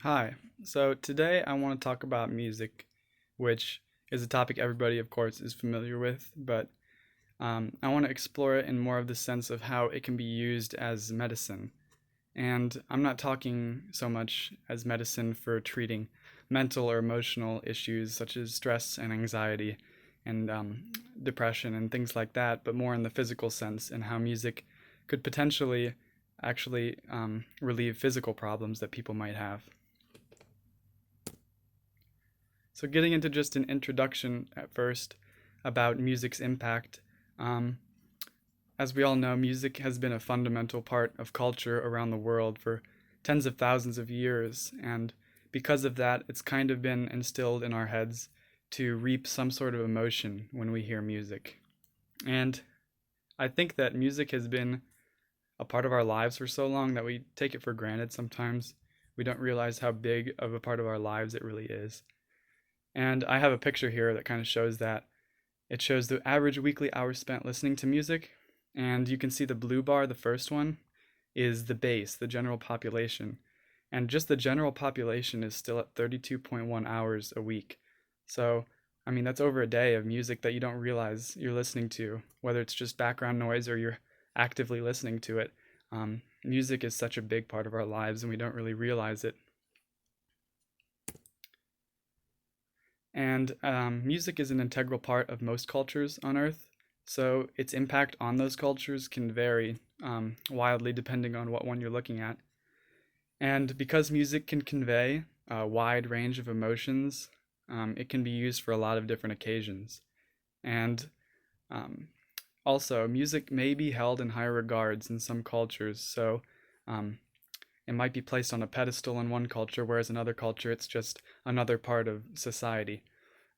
Hi. So today I want to talk about music, which is a topic everybody, of course, is familiar with, but I want to explore it in more of the sense of how it can be used as medicine. And I'm not talking so much as medicine for treating mental or emotional issues such as stress and anxiety and depression and things like that, but more in the physical sense and how music could potentially actually relieve physical problems that people might have. So, getting into just an introduction at first about music's impact. Um, as we all know, music has been a fundamental part of culture around the world for tens of thousands of years, and because of that, it's kind of been instilled in our heads to reap some sort of emotion when we hear music. And I think that music has been a part of our lives for so long that we take it for granted sometimes. We don't realize how big of a part of our lives it really is. And I have a picture here that kind of shows that. It shows the average weekly hours spent listening to music, and you can see the blue bar, the first one, is the base, the general population. And just the general population is still at 32.1 hours a week. So, I mean, that's over a day of music that you don't realize you're listening to, whether it's just background noise or you're actively listening to it. Music is such a big part of our lives, and we don't really realize it. And music is an integral part of most cultures on Earth, so its impact on those cultures can vary wildly depending on what one you're looking at. And because music can convey a wide range of emotions, it can be used for a lot of different occasions. And um, also, music may be held in higher regards in some cultures, so um, it might be placed on a pedestal in one culture, whereas in another culture it's just another part of society.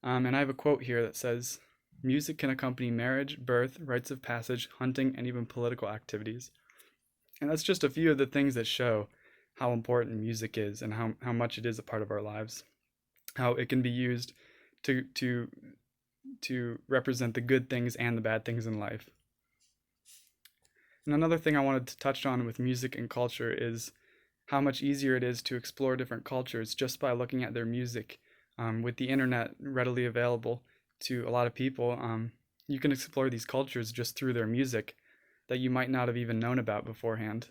And I have a quote here that says, "Music can accompany marriage, birth, rites of passage, hunting, and even political activities." And that's just a few of the things that show how important music is and how much it is a part of our lives. How it can be used to to to represent the good things and the bad things in life. And another thing I wanted to touch on with music and culture is how much easier it is to explore different cultures just by looking at their music. With the internet readily available to a lot of people, you can explore these cultures just through their music that you might not have even known about beforehand.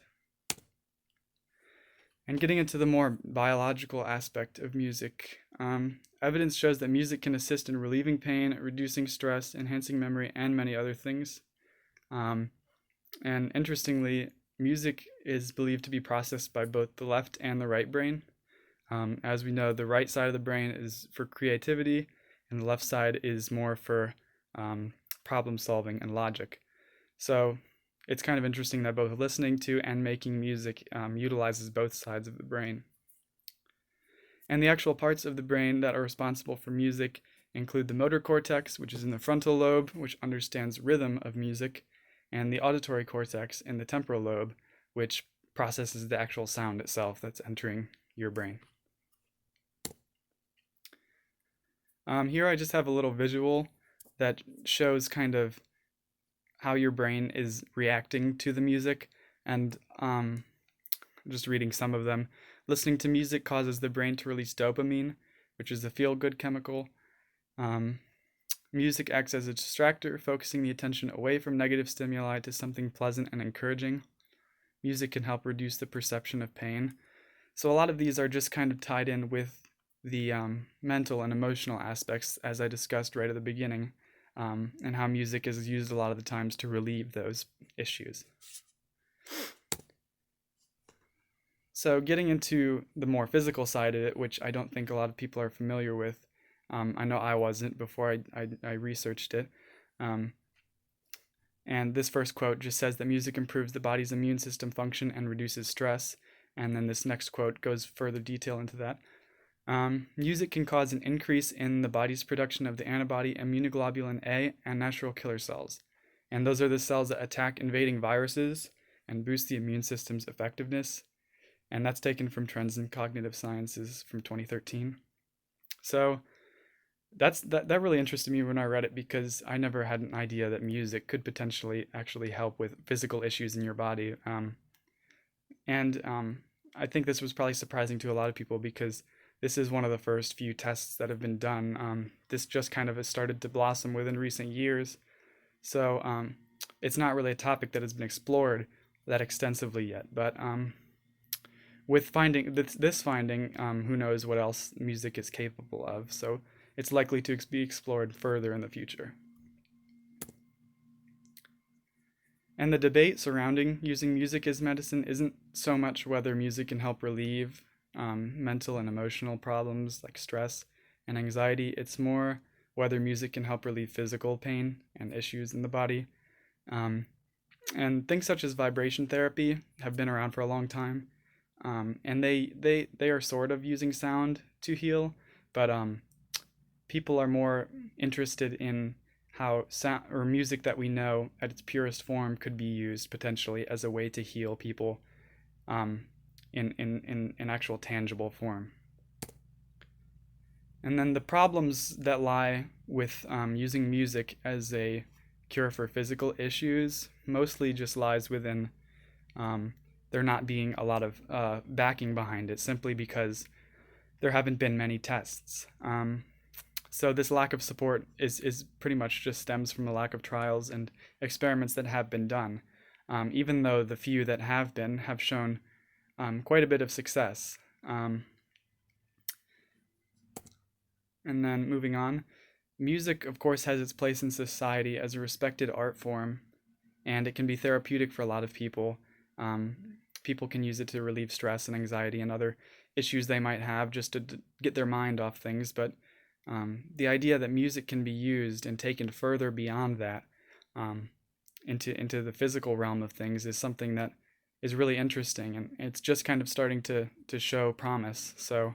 And getting into the more biological aspect of music, evidence shows that music can assist in relieving pain, reducing stress, enhancing memory, and many other things. Um, and interestingly, music is believed to be processed by both the left and the right brain. As we know, the right side of the brain is for creativity, and the left side is more for problem solving and logic. So it's kind of interesting that both listening to and making music utilizes both sides of the brain. And the actual parts of the brain that are responsible for music include the motor cortex, which is in the frontal lobe, which understands rhythm of music, and the auditory cortex in the temporal lobe, which processes the actual sound itself that's entering your brain. Here I just have a little visual that shows kind of how your brain is reacting to the music, and just reading some of them. Listening to music causes the brain to release dopamine, which is a feel good chemical. Um, Music acts as a distractor, focusing the attention away from negative stimuli to something pleasant and encouraging. Music can help reduce the perception of pain. So, a lot of these are just kind of tied in with the mental and emotional aspects, as I discussed right at the beginning, and how music is used a lot of the times to relieve those issues. So, getting into the more physical side of it, which I don't think a lot of people are familiar with, I know I wasn't before I researched it. Um, and this first quote just says that music improves the body's immune system function and reduces stress. And then this next quote goes further detail into that. Music can cause an increase in the body's production of the antibody immunoglobulin A and natural killer cells. And those are the cells that attack invading viruses and boost the immune system's effectiveness. And that's taken from Trends in Cognitive Sciences from 2013. So that really interested me when I read it because I never had an idea that music could potentially actually help with physical issues in your body. And I think this was probably surprising to a lot of people because this is one of the first few tests that have been done. This just kind of has started to blossom within recent years. So it's not really a topic that has been explored that extensively yet. But with finding this finding, who knows what else music is capable of. So it's likely to be explored further in the future. And the debate surrounding using music as medicine isn't so much whether music can help relieve mental and emotional problems like stress and anxiety. It's more whether music can help relieve physical pain and issues in the body. Um, and things such as vibration therapy have been around for a long time. And they are sort of using sound to heal, but people are more interested in how sound or music that we know at its purest form could be used potentially as a way to heal people um, in actual tangible form. And then the problems that lie with using music as a cure for physical issues mostly just lies within um, there not being a lot of backing behind it, simply because there haven't been many tests. So this lack of support is pretty much just stems from the lack of trials and experiments that have been done, even though the few that have been have shown quite a bit of success. And then moving on, music, of course, has its place in society as a respected art form, and it can be therapeutic for a lot of people. People can use it to relieve stress and anxiety and other issues they might have just to get their mind off things. But the idea that music can be used and taken further beyond that into the physical realm of things is something that is really interesting, and it's just kind of starting to show promise. So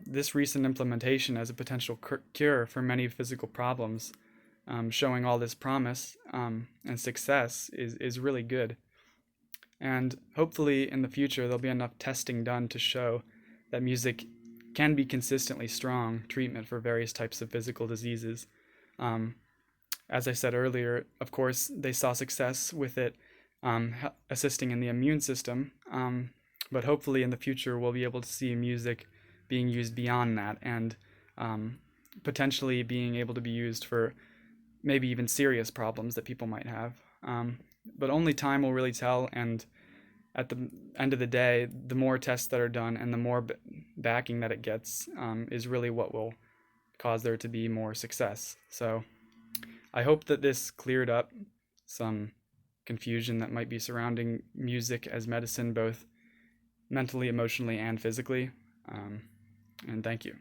this recent implementation as a potential cure for many physical problems, showing all this promise and success is really good. And hopefully in the future there'll be enough testing done to show that music can be consistently strong treatment for various types of physical diseases. As I said earlier, of course, they saw success with it assisting in the immune system, but hopefully in the future we'll be able to see music being used beyond that, and potentially being able to be used for maybe even serious problems that people might have. But only time will really tell, and at the end of the day, the more tests that are done and the more backing that it gets is really what will cause there to be more success. So I hope that this cleared up some confusion that might be surrounding music as medicine, both mentally, emotionally, and physically. And thank you.